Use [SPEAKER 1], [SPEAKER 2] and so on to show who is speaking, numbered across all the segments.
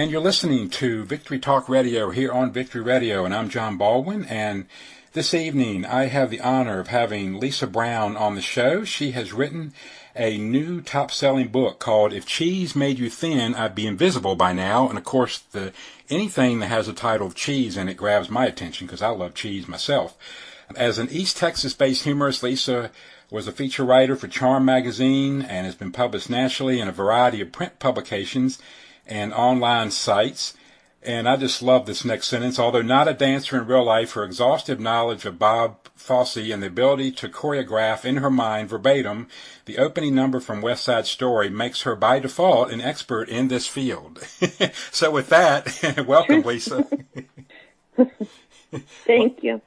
[SPEAKER 1] and you're listening to Victory Talk Radio here on Victory Radio, and I'm John Baldwin, and this evening I have the honor of having Lisa Brown on the show. She has written a new top-selling book called If Cheese Made You Thin, I'd Be Invisible by Now, and of course anything that has a title of cheese in it grabs my attention because I love cheese myself. As an East Texas-based humorist, Lisa was a feature writer for Charm magazine and has been published nationally in a variety of print publications and online sites. And I just love this next sentence. Although not a dancer in real life, her exhaustive knowledge of Bob Fosse and the ability to choreograph in her mind verbatim the opening number from West Side Story makes her by default an expert in this field. So with that, welcome, Lisa.
[SPEAKER 2] Thank you.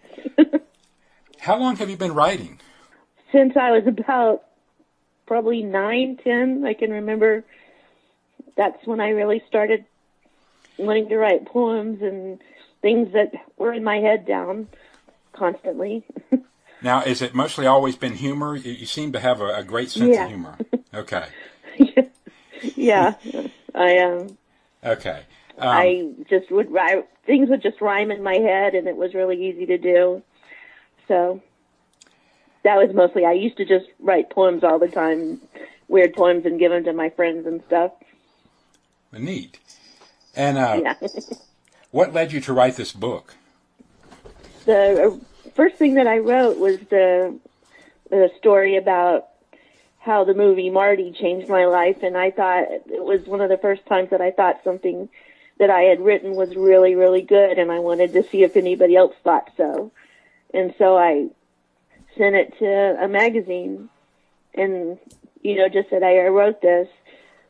[SPEAKER 1] How long have you been writing?
[SPEAKER 2] Since I was about probably 9, 10, I can remember. That's when I really started wanting to write poems and things that were in my head down constantly.
[SPEAKER 1] Now, is it mostly always been humor? You seem to have a great sense of humor. Okay.
[SPEAKER 2] Yeah, I am.
[SPEAKER 1] Okay.
[SPEAKER 2] I just would write, things would just rhyme in my head, and it was really easy to do. So that was mostly, I used to just write poems all the time, weird poems, and give them to my friends and stuff.
[SPEAKER 1] Neat. And what led you to write this book?
[SPEAKER 2] The first thing that I wrote was the story about how the movie Marty changed my life, and I thought it was one of the first times that I thought something that I had written was really, really good, and I wanted to see if anybody else thought so. And so I sent it to a magazine and, just said, I wrote this.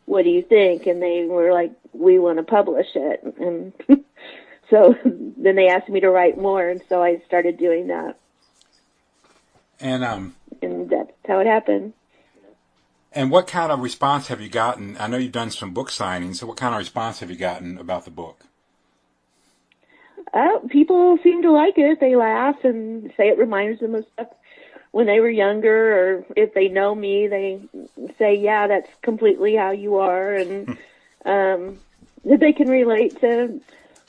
[SPEAKER 2] What do you think? And they were like, we want to publish it. And so then they asked me to write more, and so I started doing that. And that's how it happened.
[SPEAKER 1] And what kind of response have you gotten? I know you've done some book signings, so what kind of response have you gotten about the book?
[SPEAKER 2] People seem to like it. They laugh and say it reminds them of stuff when they were younger, or if they know me, they say, yeah, that's completely how you are, and that they can relate to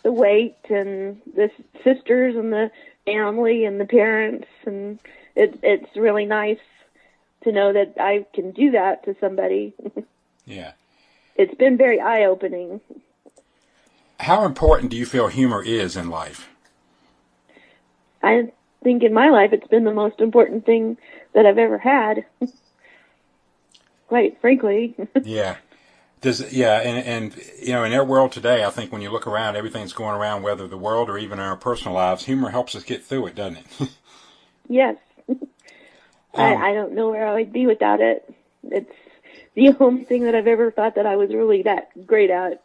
[SPEAKER 2] the weight and the sisters and the family and the parents, and it's really nice to know that I can do that to somebody.
[SPEAKER 1] Yeah.
[SPEAKER 2] It's been very eye-opening.
[SPEAKER 1] How important do you feel humor is in life?
[SPEAKER 2] I think in my life it's been the most important thing that I've ever had. Quite frankly.
[SPEAKER 1] Yeah. And in our world today, I think when you look around, everything's going around, whether the world or even our personal lives, humor helps us get through it, doesn't it?
[SPEAKER 2] Yes. I don't know where I would be without it. It's the only thing that I've ever thought that I was really that great at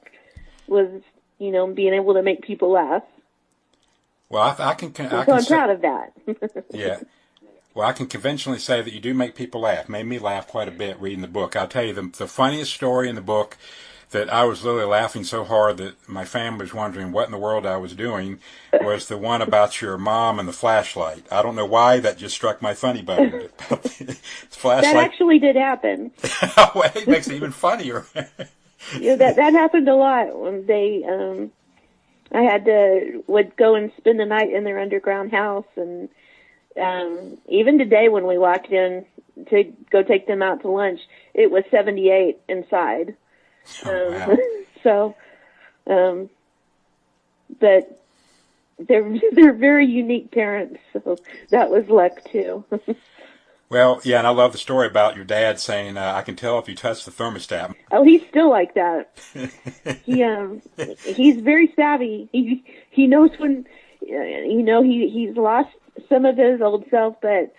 [SPEAKER 2] was, being able to make people laugh.
[SPEAKER 1] Well, I'm
[SPEAKER 2] proud of that.
[SPEAKER 1] Yeah. Well, I can conventionally say that you do make people laugh. Made me laugh quite a bit reading the book. I'll tell you, the funniest story in the book that I was literally laughing so hard that my family was wondering what in the world I was doing was the one about your mom and the flashlight. I don't know why that just struck my funny bone. Flashlight.
[SPEAKER 2] That actually did happen.
[SPEAKER 1] Well, it makes it even funnier.
[SPEAKER 2] That happened a lot when I would go and spend the night in their underground house, and even today when we walked in to go take them out to lunch, it was 78 inside.
[SPEAKER 1] Wow.
[SPEAKER 2] So, but they're very unique parents, so that was luck too.
[SPEAKER 1] Well, yeah, and I love the story about your dad saying, I can tell if you touch the thermostat.
[SPEAKER 2] Oh, he's still like that. He's very savvy. He knows when, he's lost some of his old self, but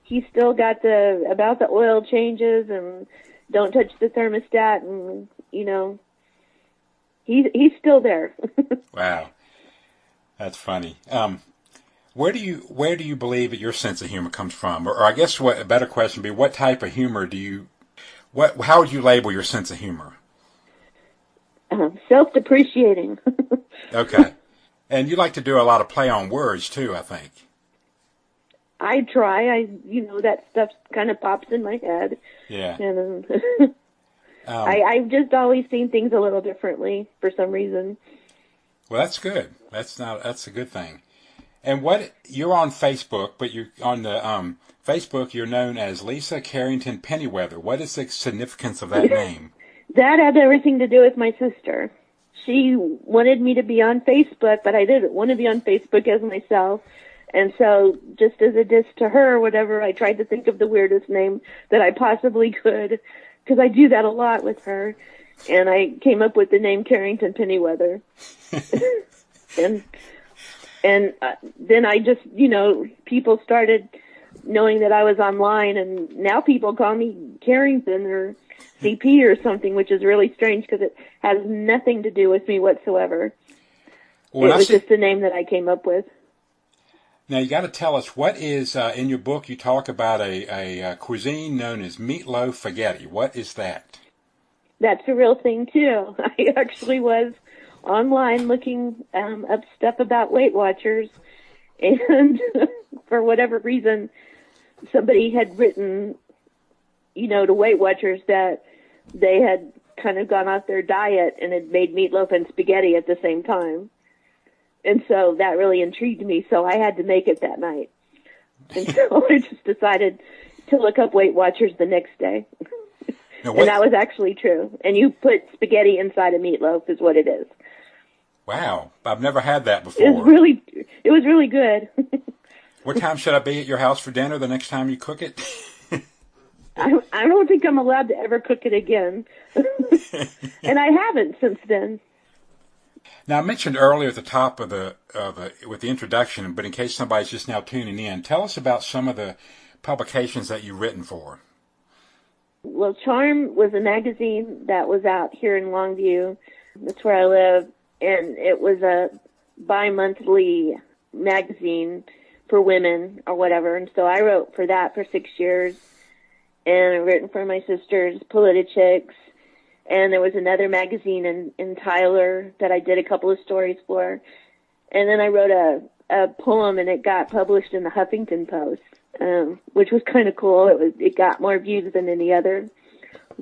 [SPEAKER 2] he's still got about the oil changes and don't touch the thermostat, and, he's still there.
[SPEAKER 1] Wow. That's funny. Where do you believe that your sense of humor comes from? Or I guess a better question would be, what type of humor how would you label your sense of humor?
[SPEAKER 2] Self-depreciating.
[SPEAKER 1] Okay. And you like to do a lot of play on words too, I think.
[SPEAKER 2] I try. That stuff kind of pops in my head.
[SPEAKER 1] Yeah.
[SPEAKER 2] And, I've just always seen things a little differently for some reason.
[SPEAKER 1] Well, that's good. That's a good thing. And you're on Facebook, but you're on the Facebook. You're known as Lisa Carrington Pennyweather. What is the significance of that name?
[SPEAKER 2] That had everything to do with my sister. She wanted me to be on Facebook, but I didn't want to be on Facebook as myself. And so, just as a diss to her or whatever, I tried to think of the weirdest name that I possibly could, because I do that a lot with her. And I came up with the name Carrington Pennyweather. and then I just, people started knowing that I was online, and now people call me Carrington or CP or something, which is really strange because it has nothing to do with me whatsoever. Well, it was just a name that I came up with.
[SPEAKER 1] Now, you got to tell us, what is, in your book, you talk about a cuisine known as meatloaf spaghetti. What is that?
[SPEAKER 2] That's a real thing, too. I actually was online looking up stuff about Weight Watchers, and for whatever reason, somebody had written, to Weight Watchers that they had kind of gone off their diet and had made meatloaf and spaghetti at the same time. And so that really intrigued me, so I had to make it that night. And so I just decided to look up Weight Watchers the next day. And that was actually true. And you put spaghetti inside a meatloaf is what it is.
[SPEAKER 1] Wow. I've never had that before.
[SPEAKER 2] It was really good.
[SPEAKER 1] What time should I be at your house for dinner the next time you cook it?
[SPEAKER 2] I don't think I'm allowed to ever cook it again. And I haven't since then.
[SPEAKER 1] Now, I mentioned earlier at the top of with the introduction, but in case somebody's just now tuning in, tell us about some of the publications that you've written for.
[SPEAKER 2] Well, Charm was a magazine that was out here in Longview. That's where I live. And it was a bi-monthly magazine for women or whatever. And so I wrote for that for 6 years. And I've written for my sister's Politichicks. And there was another magazine in Tyler that I did a couple of stories for. And then I wrote a poem, and it got published in the Huffington Post, which was kind of cool. It got more views than any other.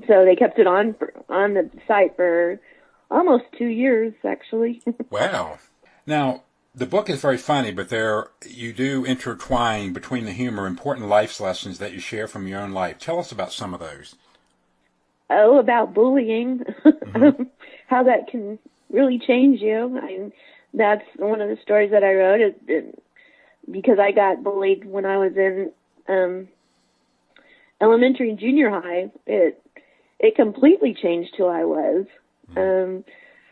[SPEAKER 2] So they kept it on the site for almost 2 years, actually.
[SPEAKER 1] Wow. Now, the book is very funny, but you do intertwine between the humor important life lessons that you share from your own life. Tell us about some of those.
[SPEAKER 2] Oh, about bullying, how that can really change you. That's one of the stories that I wrote, because I got bullied when I was in elementary and junior high. It completely changed who I was. And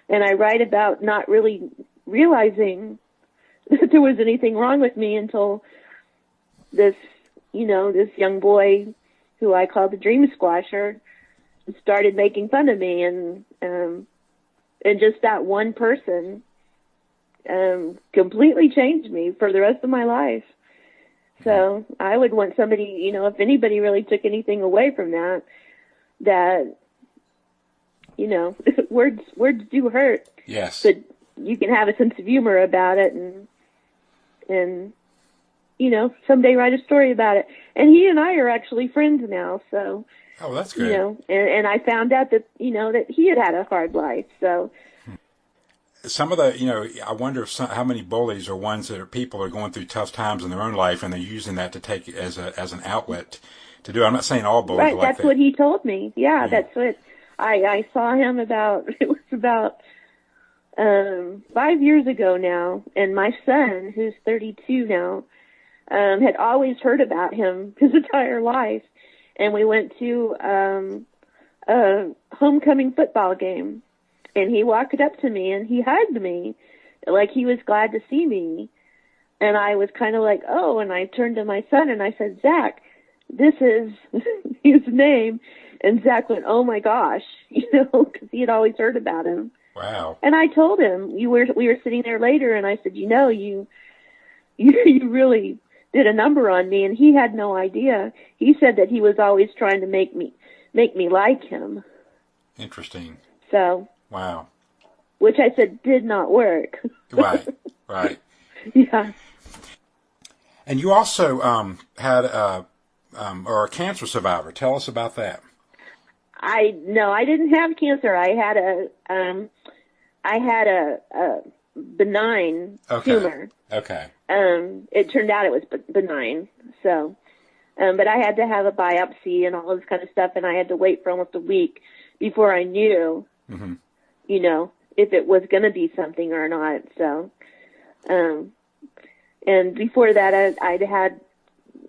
[SPEAKER 2] I write about not really realizing that there was anything wrong with me until this young boy who I called the Dream Squasher started making fun of me, and just that one person completely changed me for the rest of my life. So I would want somebody, if anybody really took anything away from that words do hurt.
[SPEAKER 1] Yes.
[SPEAKER 2] But you can have a sense of humor about it, and someday write a story about it. And he and I are actually friends now, so.
[SPEAKER 1] Oh, that's good.
[SPEAKER 2] And I found out that, that he had a hard life, so.
[SPEAKER 1] Some of the, I wonder how many bullies are ones that people are going through tough times in their own life, and they're using that to take as an outlet to do. I'm not saying all bullies are like that.
[SPEAKER 2] Right, that's what he told me. Yeah, that's what I saw him it was about 5 years ago now, and my son, who's 32 now, had always heard about him his entire life. And we went to a homecoming football game, and he walked up to me and he hugged me like he was glad to see me. And I was kind of like, oh, and I turned to my son and I said, Zach, this is his name. And Zach went, oh my gosh, because he had always heard about him.
[SPEAKER 1] Wow.
[SPEAKER 2] And I told him, we were sitting there later, and I said, you really did a number on me, and he had no idea. He said that he was always trying to make me like him.
[SPEAKER 1] Interesting.
[SPEAKER 2] So.
[SPEAKER 1] Wow.
[SPEAKER 2] Which I said did not work.
[SPEAKER 1] Right.
[SPEAKER 2] Yeah.
[SPEAKER 1] And you also are a cancer survivor. Tell us about that.
[SPEAKER 2] No, I didn't have cancer. I had a benign tumor.
[SPEAKER 1] Okay.
[SPEAKER 2] It turned out it was benign. So, but I had to have a biopsy and all this kind of stuff, and I had to wait for almost a week before I knew, you know, if it was going to be something or not. So, and before that, I'd had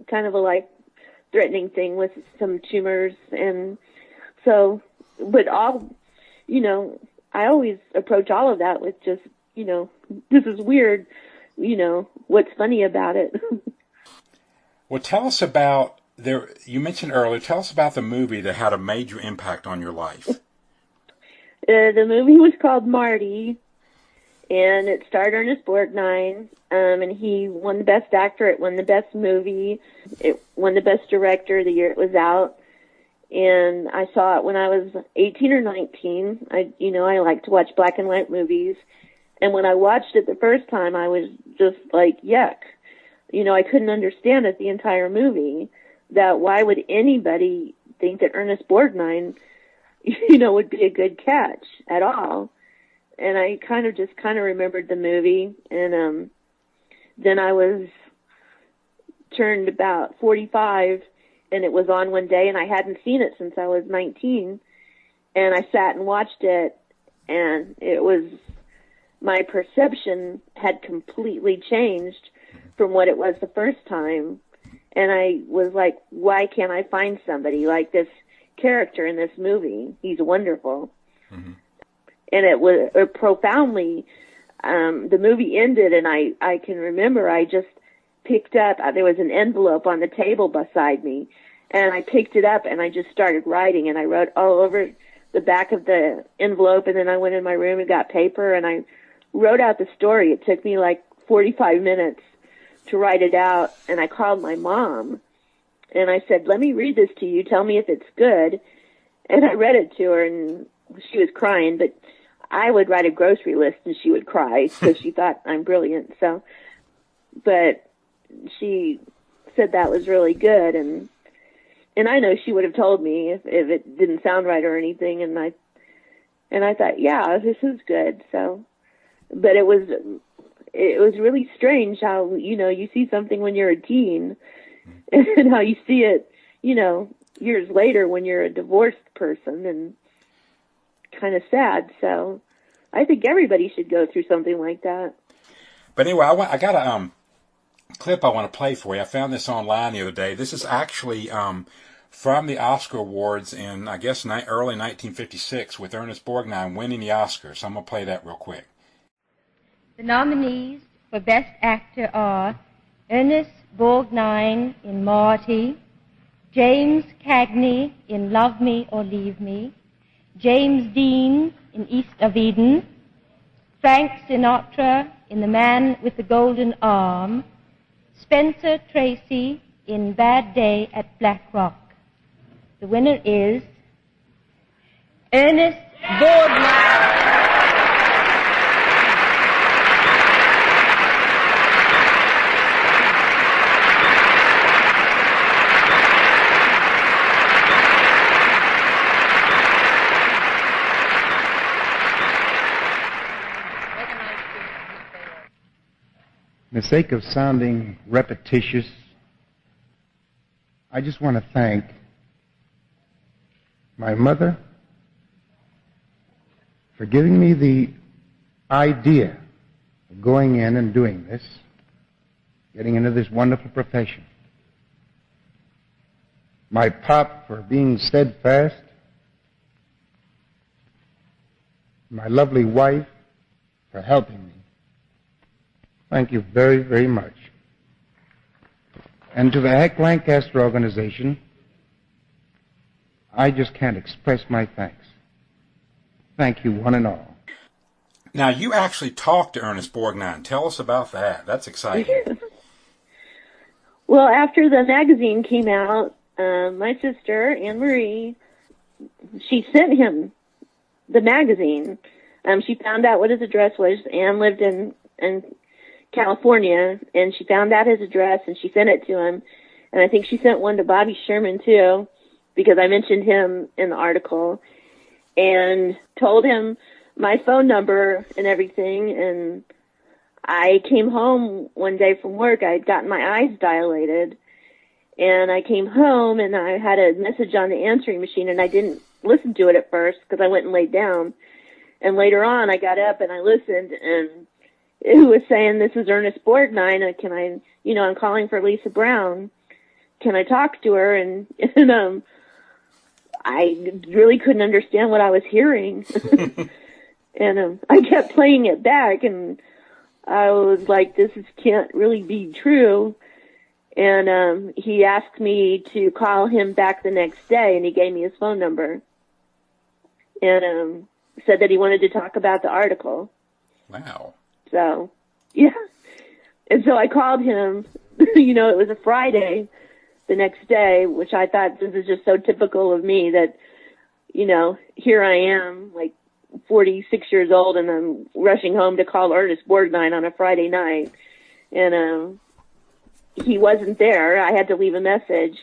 [SPEAKER 2] kind of a life-threatening thing with some tumors, and so, but you know, I always approach all of that with just, you know, this is weird, you know, what's funny about it?
[SPEAKER 1] Well, tell us about, you mentioned earlier, tell us about the movie that had a major impact on your life.
[SPEAKER 2] The movie was called Marty, and it starred Ernest Borgnine, and he won the Best Actor, it won the Best Movie, it won the Best Director the year it was out, and I saw it when I was 18 or 19. I like to watch black and white movies, and when I watched it the first time, I was just like, yuck. You know, I couldn't understand it the entire movie, that why would anybody think that Ernest Borgnine, you know, would be a good catch at all. And I kind of remembered the movie, and then I was turned about 45, and it was on one day, and I hadn't seen it since I was 19, and I sat and watched it, and it was, my perception had completely changed from what it was the first time, and I was like, why can't I find somebody like this character in this movie? He's wonderful. And it was profoundly, the movie ended, and I can remember I just picked up, there was an envelope on the table beside me, and I picked it up and I just started writing, and I wrote all over the back of the envelope, and then I went in my room and got paper, and I wrote out the story. It took me like 45 minutes to write it out, and I called my mom, and I said, let me read this to you, tell me if it's good. And I read it to her, and she was crying, but I would write a grocery list and she would cry because she thought I'm brilliant. So, but she said that was really good, and I know she would have told me if it didn't sound right or anything, and I thought, yeah, this is good. So, but it was really strange how, you know, you see something when you're a teen and how you see it, you know, years later when you're a divorced person, and kind of sad. So I think everybody should go through something like that.
[SPEAKER 1] But anyway, I got a clip I want to play for you. I found this online the other day. This is actually from the Oscar Awards in, I guess, early 1956, with Ernest Borgnine winning the Oscar. So I'm going to play that real quick.
[SPEAKER 3] The nominees for Best Actor are Ernest Borgnine in Marty, James Cagney in Love Me or Leave Me, James Dean in East of Eden, Frank Sinatra in The Man with the Golden Arm, Spencer Tracy in Bad Day at Black Rock. The winner is Ernest Borgnine.
[SPEAKER 4] For the sake of sounding repetitious, I just want to thank my mother for giving me the idea of going in and doing this, getting into this wonderful profession. My pop for being steadfast, my lovely wife for helping me. Thank you very, very much. And to the Heck Lancaster organization, I just can't express my thanks. Thank you, one and all.
[SPEAKER 1] Now, you actually talked to Ernest Borgnine. Tell us about that. That's exciting.
[SPEAKER 2] Well, after the magazine came out, my sister, Anne Marie, she sent him the magazine. She found out what his address was. Anne lived in California, and she found out his address, and she sent it to him. And I think she sent one to Bobby Sherman, too. because I mentioned him in the article, and told him my phone number and everything. And I came home one day from work. I had gotten my eyes dilated, and I came home and I had a message on the answering machine, and I didn't listen to it at first because I went and laid down. And later on, I got up and I listened, and it was saying, "This is Ernest Borgnine. Can I, I'm calling for Lisa Brown. Can I talk to her?" And I really couldn't understand what I was hearing. And I kept playing it back, and I was like, can't really be true. And he asked me to call him back the next day, and he gave me his phone number. And said that he wanted to talk about the article.
[SPEAKER 1] Wow.
[SPEAKER 2] So, yeah. And so I called him, it was a Friday the next day, which I thought, this is just so typical of me that, here I am, like 46 years old, and I'm rushing home to call Ernest Borgnine on a Friday night. And he wasn't there. I had to leave a message.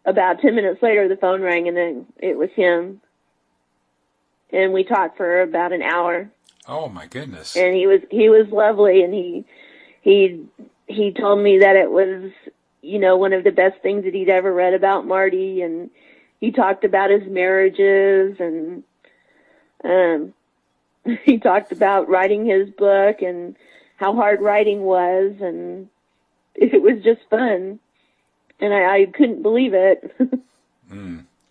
[SPEAKER 2] About 10 minutes later, the phone rang, and then it was him. And we talked for about an hour.
[SPEAKER 1] Oh my goodness!
[SPEAKER 2] And he was lovely, and he told me that it was one of the best things that he'd ever read about Marty, and he talked about his marriages, and he talked about writing his book and how hard writing was, and it was just fun, and I couldn't believe it.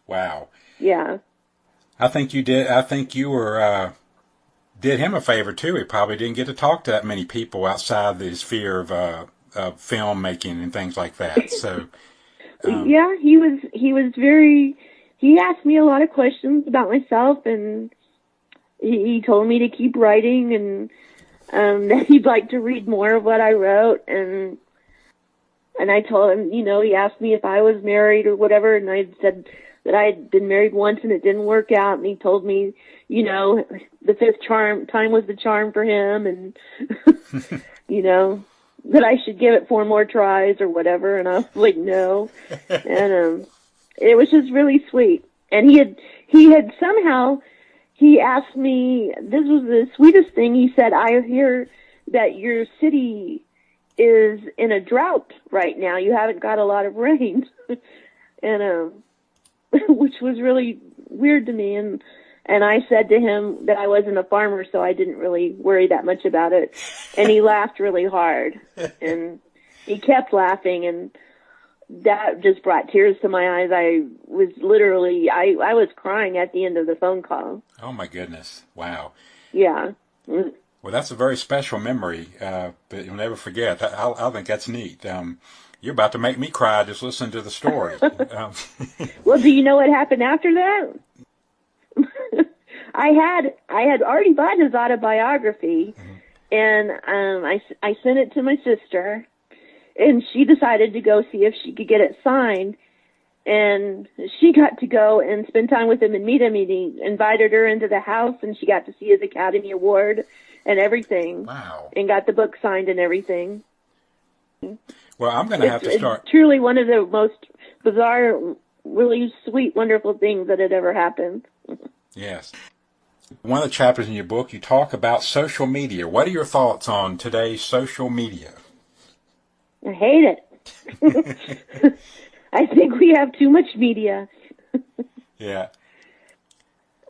[SPEAKER 1] Wow.
[SPEAKER 2] Yeah.
[SPEAKER 1] I think you did. I think you were did him a favor too. He probably didn't get to talk to that many people outside the sphere of filmmaking and things like that. So
[SPEAKER 2] yeah, he was very. He asked me a lot of questions about myself, and he told me to keep writing, and that he'd like to read more of what I wrote, and I told him, he asked me if I was married or whatever, and I said that I had been married once and it didn't work out, and he told me, the fifth time was the charm for him, and that I should give it 4 more tries or whatever, and I was like, no. And it was just really sweet. And he had somehow, he asked me, this was the sweetest thing, he said, "I hear that your city is in a drought right now. You haven't got a lot of rain." And which was really weird to me, and I said to him that I wasn't a farmer, so I didn't really worry that much about it. And he laughed really hard, and he kept laughing, and that just brought tears to my eyes. I was literally, I was crying at the end of the phone call.
[SPEAKER 1] Oh my goodness! Wow.
[SPEAKER 2] Yeah.
[SPEAKER 1] Well, that's a very special memory that you'll never forget. I think that's neat. You're about to make me cry just listening to the story.
[SPEAKER 2] Well, do you know what happened after that? I had already bought his autobiography, and I sent it to my sister, and she decided to go see if she could get it signed, and she got to go and spend time with him and meet him. He invited her into the house, and she got to see his Academy Award and everything.
[SPEAKER 1] Wow. And
[SPEAKER 2] got the book signed and everything.
[SPEAKER 1] Well, I'm going to have to start.
[SPEAKER 2] It's truly one of the most bizarre, really sweet, wonderful things that had ever happened.
[SPEAKER 1] Yes. One of the chapters in your book, you talk about social media. What are your thoughts on today's social media?
[SPEAKER 2] I hate it. I think we have too much media.
[SPEAKER 1] Yeah.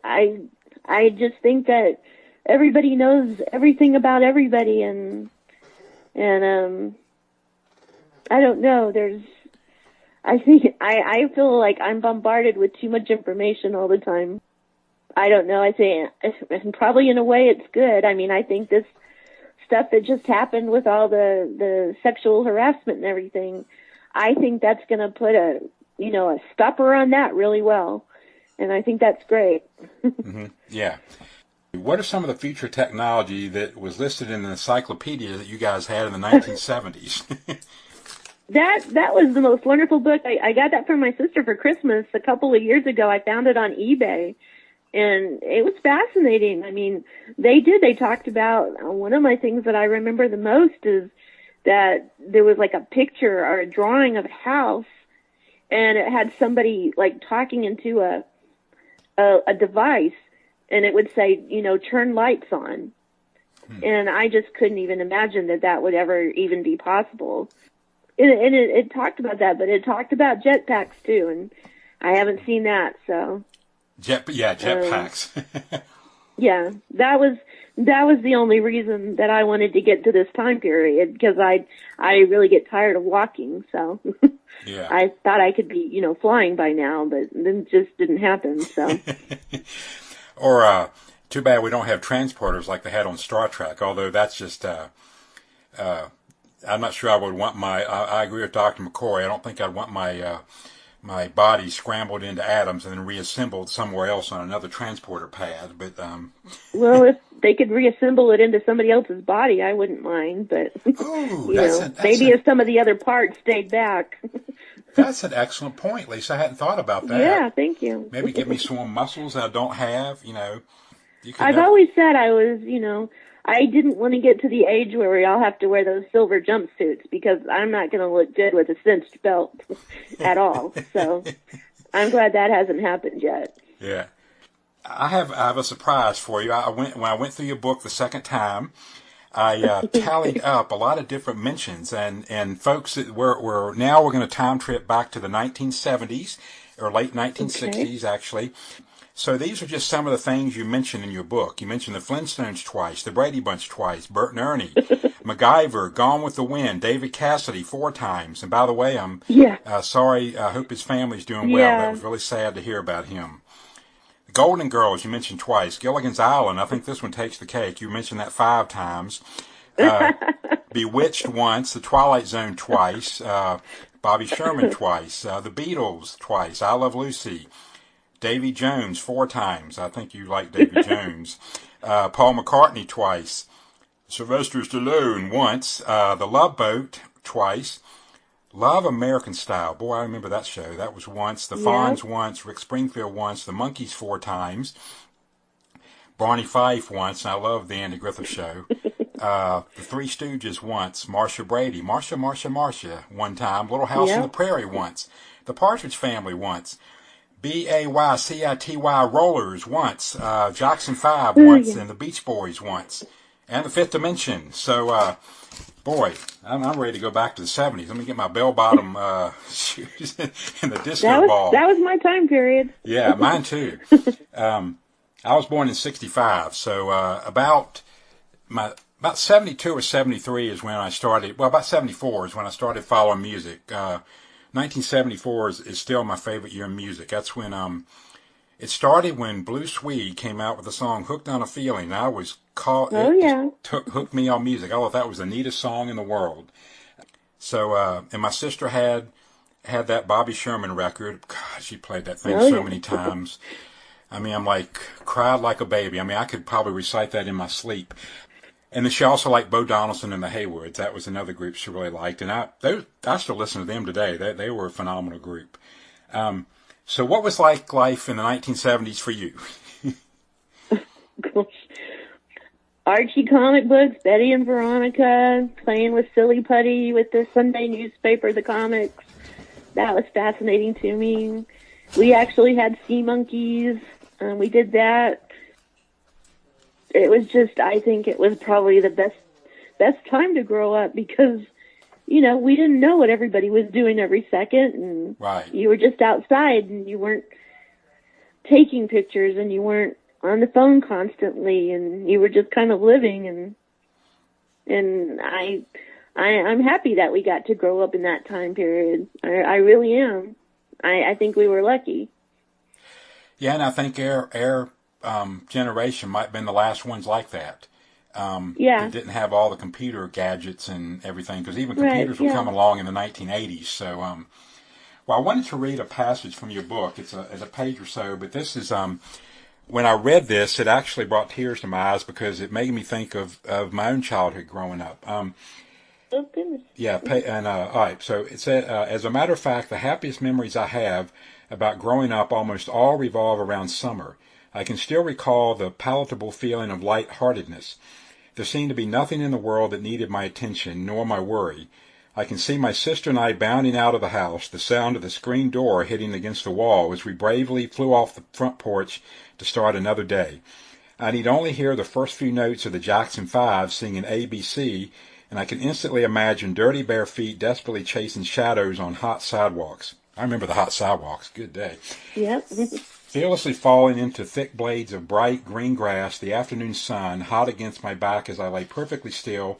[SPEAKER 2] I just think that everybody knows everything about everybody, and I don't know. I feel like I'm bombarded with too much information all the time. I don't know. I think probably in a way it's good. I mean, I think this stuff that just happened with all the sexual harassment and everything, I think that's going to put a stopper on that really well. And I think that's great.
[SPEAKER 1] Mm-hmm. Yeah. What are some of the future technology that was listed in the encyclopedia that you guys had in the 1970s?
[SPEAKER 2] That was the most wonderful book. I got that from my sister for Christmas a couple of years ago. I found it on eBay, and it was fascinating. I mean, they talked about, one of my things that I remember the most is that there was like a picture or a drawing of a house, and it had somebody like talking into a device, and it would say, turn lights on. And I just couldn't even imagine that would ever even be possible. And it talked about that, but it talked about jetpacks too, and I haven't seen that, so.
[SPEAKER 1] Jetpacks.
[SPEAKER 2] Yeah, that was the only reason that I wanted to get to this time period, because I really get tired of walking, so.
[SPEAKER 1] Yeah.
[SPEAKER 2] I thought I could be, flying by now, but then just didn't happen, so.
[SPEAKER 1] Or, too bad we don't have transporters like they had on Star Trek, although that's just, I'm not sure I would want I agree with Dr. McCoy. I don't think I'd want my body scrambled into atoms and then reassembled somewhere else on another transporter pad, but,
[SPEAKER 2] Well, if they could reassemble it into somebody else's body, I wouldn't mind, but, maybe if some of the other parts stayed back.
[SPEAKER 1] That's an excellent point, Lisa. I hadn't thought about that.
[SPEAKER 2] Yeah, thank you.
[SPEAKER 1] Maybe give me some muscles I don't have,
[SPEAKER 2] I've always said I was, I didn't want to get to the age where we all have to wear those silver jumpsuits, because I'm not going to look good with a cinched belt at all. So I'm glad that hasn't happened yet.
[SPEAKER 1] Yeah. I have a surprise for you. When I went through your book the second time, I tallied up a lot of different mentions, and folks, we're going to time trip back to the 1970s, or late 1960s, actually. So these are just some of the things you mentioned in your book. You mentioned the Flintstones twice, the Brady Bunch twice, Bert and Ernie, MacGyver, Gone with the Wind, David Cassidy 4 times. And by the way, I'm sorry. I hope his family's doing well.
[SPEAKER 2] Yeah.
[SPEAKER 1] That was really sad to hear about him. The Golden Girls you mentioned twice. Gilligan's Island, I think this one takes the cake. You mentioned that 5 times. Bewitched once, The Twilight Zone twice, Bobby Sherman twice, The Beatles twice, I Love Lucy, Davy Jones 4 times. I think you like Davy Jones. Paul McCartney twice. Sylvester Stallone once. The Love Boat twice. Love American Style. Boy, I remember that show. That was once. The Fonz once. Rick Springfield once. The Monkees 4 times. Barney Fife once. And I love the Andy Griffith Show. The Three Stooges once. Marcia Brady. Marcia 1 time. Little House on the Prairie once. The Partridge Family once. BAYCITY Rollers once, Jackson 5 once, and the Beach Boys once, and the Fifth Dimension. So, boy, I'm ready to go back to the 70s. Let me get my bell-bottom shoes and the disco ball.
[SPEAKER 2] That was my time period.
[SPEAKER 1] Yeah, mine too. I was born in 65, so about 72 or 73 is when I started. Well, about 74 is when I started following music. 1974 is still my favorite year in music. That's when it started when Blue Swede came out with the song "Hooked on a Feeling." And I was caught. Hooked me on music. I thought that was the neatest song in the world. So and my sister had that Bobby Sherman record. God, she played that thing so many times. I mean, I'm like cried like a baby. I mean, I could probably recite that in my sleep. And then she also liked Bo Donaldson and the Haywoods. That was another group she really liked. And I still listen to them today. They were a phenomenal group. So what was like life in the 1970s for you?
[SPEAKER 2] Archie comic books, Betty and Veronica, playing with Silly Putty with the Sunday newspaper, the comics. That was fascinating to me. We actually had sea monkeys. We did that. It was just, I think it was probably the best time to grow up, because, we didn't know what everybody was doing every second, and you were just outside, and you weren't taking pictures, and you weren't on the phone constantly, and you were just kind of living, and I'm happy that we got to grow up in that time period. I really am. I think we were lucky.
[SPEAKER 1] Yeah, and I think our generation might have been the last ones like that. That didn't have all the computer gadgets and everything, because even computers were coming along in the 1980s. So, I wanted to read a passage from your book. It's a page or so, but this is, when I read this, it actually brought tears to my eyes, because it made me think of my own childhood growing up.
[SPEAKER 2] Oh, goodness.
[SPEAKER 1] Yeah, and all right, so it said, as a matter of fact, the happiest memories I have about growing up almost all revolve around summer. I can still recall the palatable feeling of light-heartedness. There seemed to be nothing in the world that needed my attention, nor my worry. I can see my sister and I bounding out of the house, the sound of the screen door hitting against the wall as we bravely flew off the front porch to start another day. I need only hear the first few notes of the Jackson 5 singing ABC, and I can instantly imagine dirty bare feet desperately chasing shadows on hot sidewalks. I remember the hot sidewalks. Good day.
[SPEAKER 2] Yep.
[SPEAKER 1] Fearlessly falling into thick blades of bright green grass, the afternoon sun hot against my back as I lay perfectly still,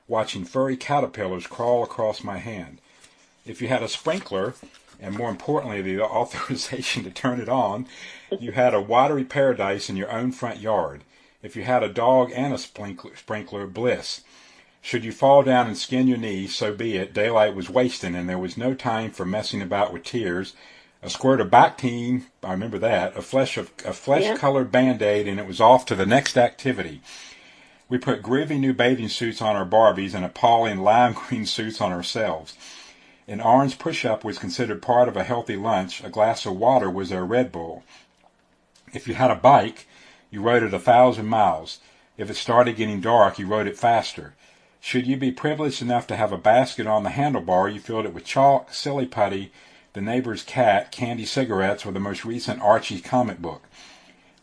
[SPEAKER 1] watching furry caterpillars crawl across my hand. If you had a sprinkler, and more importantly, the authorization to turn it on, you had a watery paradise in your own front yard. If you had a dog and a sprinkler, bliss. Should you fall down and skin your knee, so be it. Daylight was wasting, and there was no time for messing about with tears. A squirt of Bactine, I remember that, a flesh-colored Band-Aid, and it was off to the next activity. We put groovy new bathing suits on our Barbies and appalling lime green suits on ourselves. An orange push-up was considered part of a healthy lunch. A glass of water was our Red Bull. If you had a bike, you rode it 1,000 miles. If it started getting dark, you rode it faster. Should you be privileged enough to have a basket on the handlebar, you filled it with chalk, silly putty, the neighbor's cat, candy cigarettes, or the most recent Archie comic book.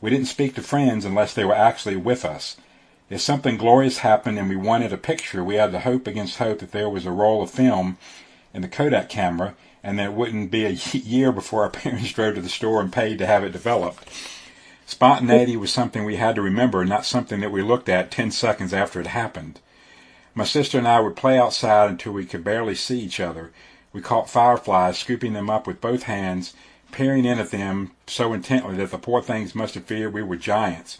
[SPEAKER 1] We didn't speak to friends unless they were actually with us. If something glorious happened and we wanted a picture, we had to hope against hope that there was a roll of film in the Kodak camera, and that it wouldn't be a year before our parents drove to the store and paid to have it developed. Spontaneity was something we had to remember, not something that we looked at 10 seconds after it happened. My sister and I would play outside until we could barely see each other. We caught fireflies, scooping them up with both hands, peering in at them so intently that the poor things must have feared we were giants.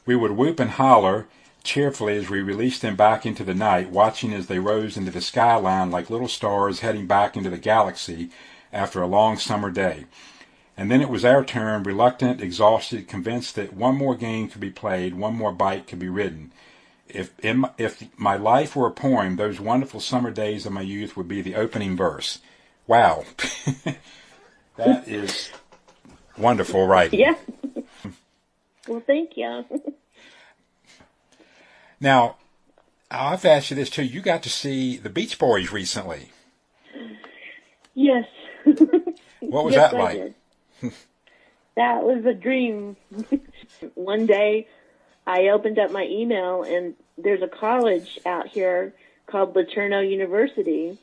[SPEAKER 1] We would whoop and holler cheerfully as we released them back into the night, watching as they rose into the skyline like little stars heading back into the galaxy after a long summer day. And then it was our turn, reluctant, exhausted, convinced that one more game could be played, one more bike could be ridden. If my life were a poem, those wonderful summer days of my youth would be the opening verse. Wow. That is wonderful writing.
[SPEAKER 2] Yeah. Well, thank you.
[SPEAKER 1] Now, I've asked you this too. You got to see the Beach Boys recently.
[SPEAKER 2] Yes.
[SPEAKER 1] What was
[SPEAKER 2] yes,
[SPEAKER 1] that like?
[SPEAKER 2] I did. That was a dream. One day, I opened up my email, and there's a college out here called Laterno University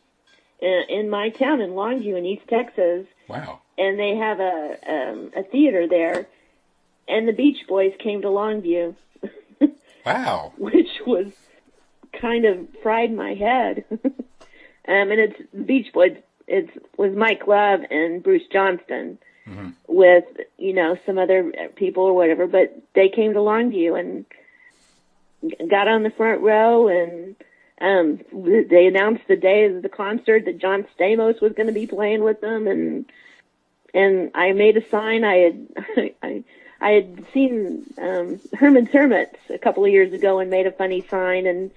[SPEAKER 2] in my town in Longview in East Texas.
[SPEAKER 1] Wow.
[SPEAKER 2] And they have a theater there, and the Beach Boys came to Longview.
[SPEAKER 1] Wow.
[SPEAKER 2] Which was kind of fried my head. And it's the Beach Boys. It was Mike Love and Bruce Johnston with, some other people or whatever. But they came to Longview and got on the front row, and they announced the day of the concert that John Stamos was going to be playing with them. And I made a sign. I had seen Herman's Hermits a couple of years ago and made a funny sign,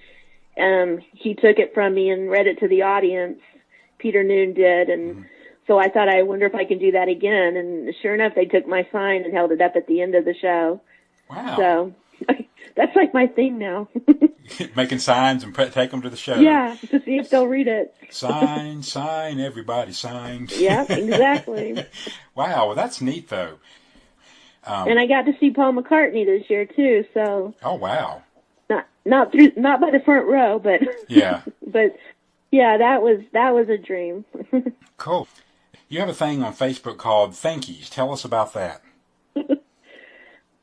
[SPEAKER 2] and he took it from me and read it to the audience. Peter Noon did, and so I thought, I wonder if I can do that again. And sure enough, they took my sign and held it up at the end of the show.
[SPEAKER 1] Wow.
[SPEAKER 2] So that's like my thing now.
[SPEAKER 1] Making signs and take them to the show.
[SPEAKER 2] Yeah, to see if they'll read it.
[SPEAKER 1] Sign, everybody sign.
[SPEAKER 2] Yeah, exactly.
[SPEAKER 1] Wow, well, that's neat, though.
[SPEAKER 2] And I got to see Paul McCartney this year too. So.
[SPEAKER 1] Oh wow.
[SPEAKER 2] Not by the front row, but.
[SPEAKER 1] Yeah.
[SPEAKER 2] But, yeah, that was a dream.
[SPEAKER 1] Cool. You have a thing on Facebook called Thankies. Tell us about that.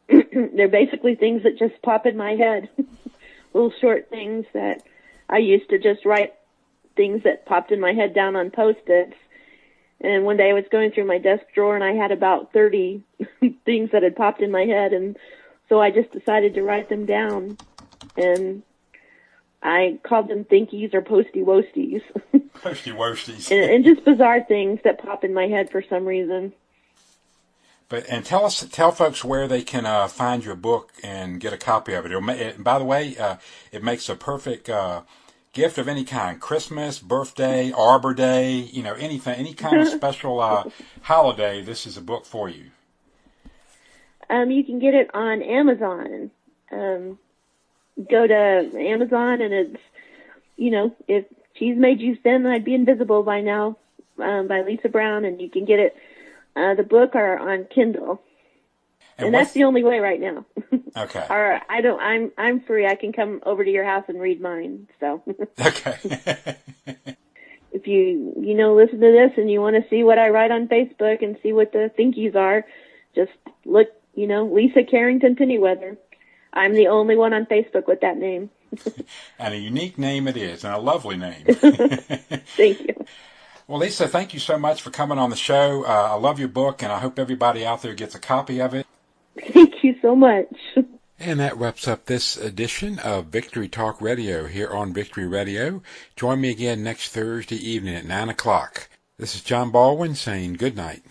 [SPEAKER 2] They're basically things that just pop in my head. Little short things that I used to just write things that popped in my head down on Post-its. And one day I was going through my desk drawer and I had about 30 things that had popped in my head. And so I just decided to write them down. And I called them Thinkies or Posty-Woasties.
[SPEAKER 1] Posty-Woasties.
[SPEAKER 2] and just bizarre things that pop in my head for some reason.
[SPEAKER 1] And tell folks where they can find your book and get a copy of it. By the way, it makes a perfect gift of any kind: Christmas, birthday, Arbor Day, anything, any kind of special holiday. This is a book for you.
[SPEAKER 2] You can get it on Amazon. Go to Amazon, and it's, if She's Made You Sin, I'd Be Invisible by Now, by Lisa Brown, and you can get it, the book, or on Kindle. And that's the only way right now.
[SPEAKER 1] Okay.
[SPEAKER 2] Or I'm free. I can come over to your house and read mine. So.
[SPEAKER 1] Okay.
[SPEAKER 2] If you listen to this and you want to see what I write on Facebook and see what the thinkies are, just look, Lisa Carrington Pennyweather. I'm the only one on Facebook with that name.
[SPEAKER 1] And a unique name it is, and a lovely name.
[SPEAKER 2] Thank you.
[SPEAKER 1] Well, Lisa, thank you so much for coming on the show. I love your book, and I hope everybody out there gets a copy of it.
[SPEAKER 2] Thank you so much.
[SPEAKER 1] And that wraps up this edition of Victory Talk Radio here on Victory Radio. Join me again next Thursday evening at 9 o'clock. This is John Baldwin saying good night.